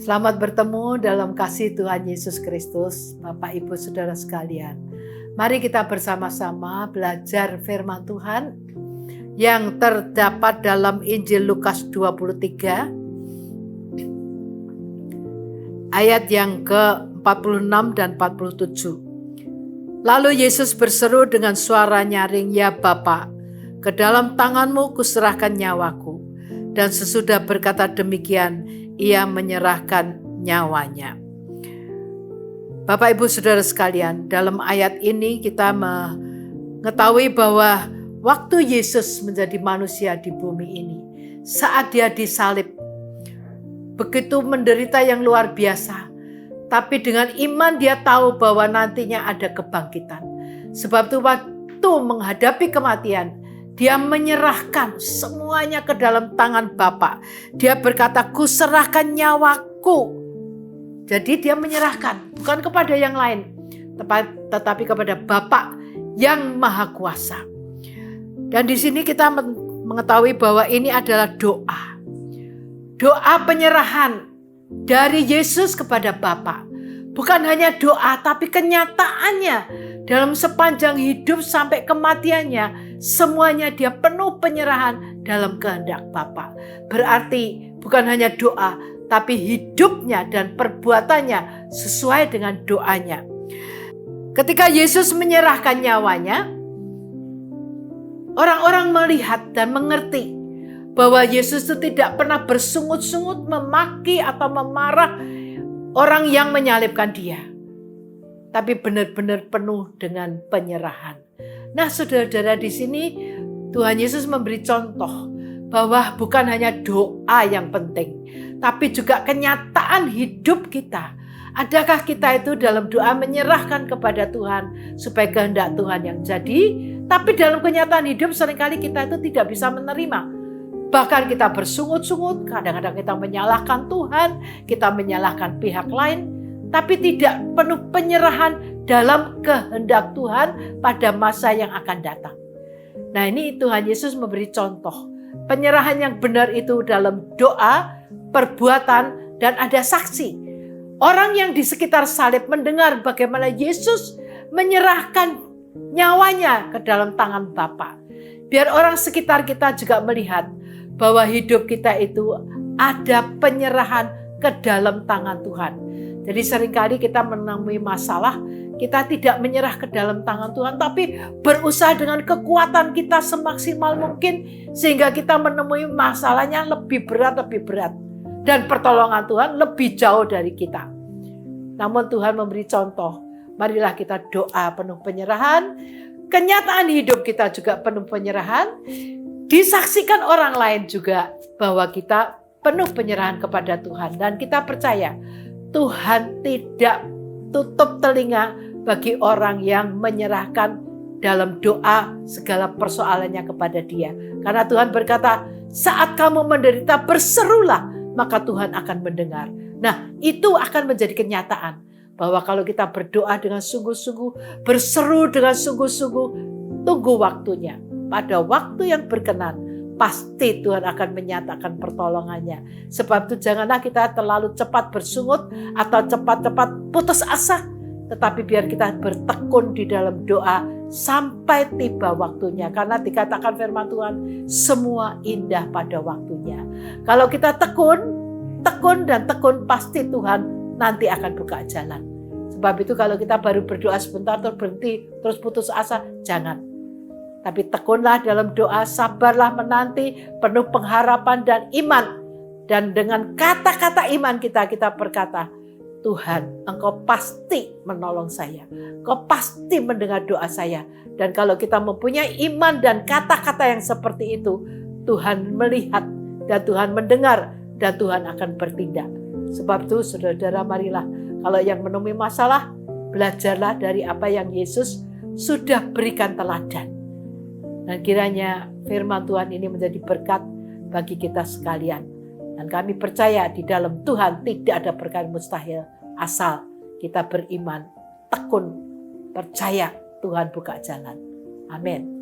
Selamat bertemu dalam kasih Tuhan Yesus Kristus, Bapak Ibu Saudara sekalian. Mari kita bersama-sama belajar firman Tuhan yang terdapat dalam Injil Lukas 23 ayat yang ke-46 dan 47. Lalu Yesus berseru dengan suara nyaring, "Ya Bapa, ke dalam tanganmu kuserahkan nyawaku." Dan sesudah berkata demikian, ia menyerahkan nyawanya. Bapak Ibu Saudara sekalian, dalam ayat ini kita mengetahui bahwa waktu Yesus menjadi manusia di bumi ini, saat dia disalib, begitu menderita yang luar biasa, tapi dengan iman dia tahu bahwa nantinya ada kebangkitan. Sebab itu waktu menghadapi kematian, dia menyerahkan semuanya ke dalam tangan Bapa. Dia berkata, "Kuserahkan nyawaku." Jadi dia menyerahkan, bukan kepada yang lain, tetapi kepada Bapa yang Maha Kuasa. Dan di sini kita mengetahui bahwa ini adalah doa. Doa penyerahan dari Yesus kepada Bapa. Bukan hanya doa, tapi kenyataannya dalam sepanjang hidup sampai kematiannya, semuanya dia penuh penyerahan dalam kehendak Bapa. Berarti bukan hanya doa, tapi hidupnya dan perbuatannya sesuai dengan doanya. Ketika Yesus menyerahkan nyawanya, orang-orang melihat dan mengerti bahwa Yesus itu tidak pernah bersungut-sungut memaki atau memarah orang yang menyalibkan dia, tapi benar-benar penuh dengan penyerahan. Nah, saudara-saudara, di sini Tuhan Yesus memberi contoh bahwa bukan hanya doa yang penting, tapi juga kenyataan hidup kita. Adakah kita itu dalam doa menyerahkan kepada Tuhan supaya kehendak Tuhan yang jadi, tapi dalam kenyataan hidup seringkali kita itu tidak bisa menerima. Bahkan kita bersungut-sungut, kadang-kadang kita menyalahkan Tuhan, kita menyalahkan pihak lain, tapi tidak penuh penyerahan dalam kehendak Tuhan pada masa yang akan datang. Nah, ini Tuhan Yesus memberi contoh. Penyerahan yang benar itu dalam doa, perbuatan, dan ada saksi. Orang yang di sekitar salib mendengar bagaimana Yesus menyerahkan nyawanya ke dalam tangan Bapa. Biar orang sekitar kita juga melihat bahwa hidup kita itu ada penyerahan ke dalam tangan Tuhan. Jadi seringkali kita menemui masalah, kita tidak menyerah ke dalam tangan Tuhan, tapi berusaha dengan kekuatan kita semaksimal mungkin, sehingga kita menemui masalahnya lebih berat. Dan pertolongan Tuhan lebih jauh dari kita. Namun Tuhan memberi contoh, marilah kita doa penuh penyerahan, kenyataan hidup kita juga penuh penyerahan, disaksikan orang lain juga bahwa kita penuh penyerahan kepada Tuhan. Dan kita percaya Tuhan tidak tutup telinga bagi orang yang menyerahkan dalam doa segala persoalannya kepada Dia. Karena Tuhan berkata, saat kamu menderita berserulah, maka Tuhan akan mendengar. Nah, itu akan menjadi kenyataan bahwa kalau kita berdoa dengan sungguh-sungguh, berseru dengan sungguh-sungguh, tunggu waktunya. Pada waktu yang berkenan, pasti Tuhan akan menyatakan pertolongannya. Sebab itu janganlah kita terlalu cepat bersungut atau cepat-cepat putus asa. Tetapi biar kita bertekun di dalam doa sampai tiba waktunya. Karena dikatakan firman Tuhan, semua indah pada waktunya. Kalau kita tekun dan tekun, pasti Tuhan nanti akan buka jalan. Sebab itu kalau kita baru berdoa sebentar terus berhenti, terus putus asa, jangan. Tapi tekunlah dalam doa, sabarlah menanti, penuh pengharapan dan iman. Dan dengan kata-kata iman kita berkata, Tuhan, Engkau pasti menolong saya. Engkau pasti mendengar doa saya. Dan kalau kita mempunyai iman dan kata-kata yang seperti itu, Tuhan melihat dan Tuhan mendengar dan Tuhan akan bertindak. Sebab itu saudara-saudara, marilah kalau yang menemui masalah, belajarlah dari apa yang Yesus sudah berikan teladan. Dan kiranya firman Tuhan ini menjadi berkat bagi kita sekalian. Dan kami percaya di dalam Tuhan tidak ada perkara mustahil. Asal kita beriman, tekun, percaya Tuhan buka jalan. Amin.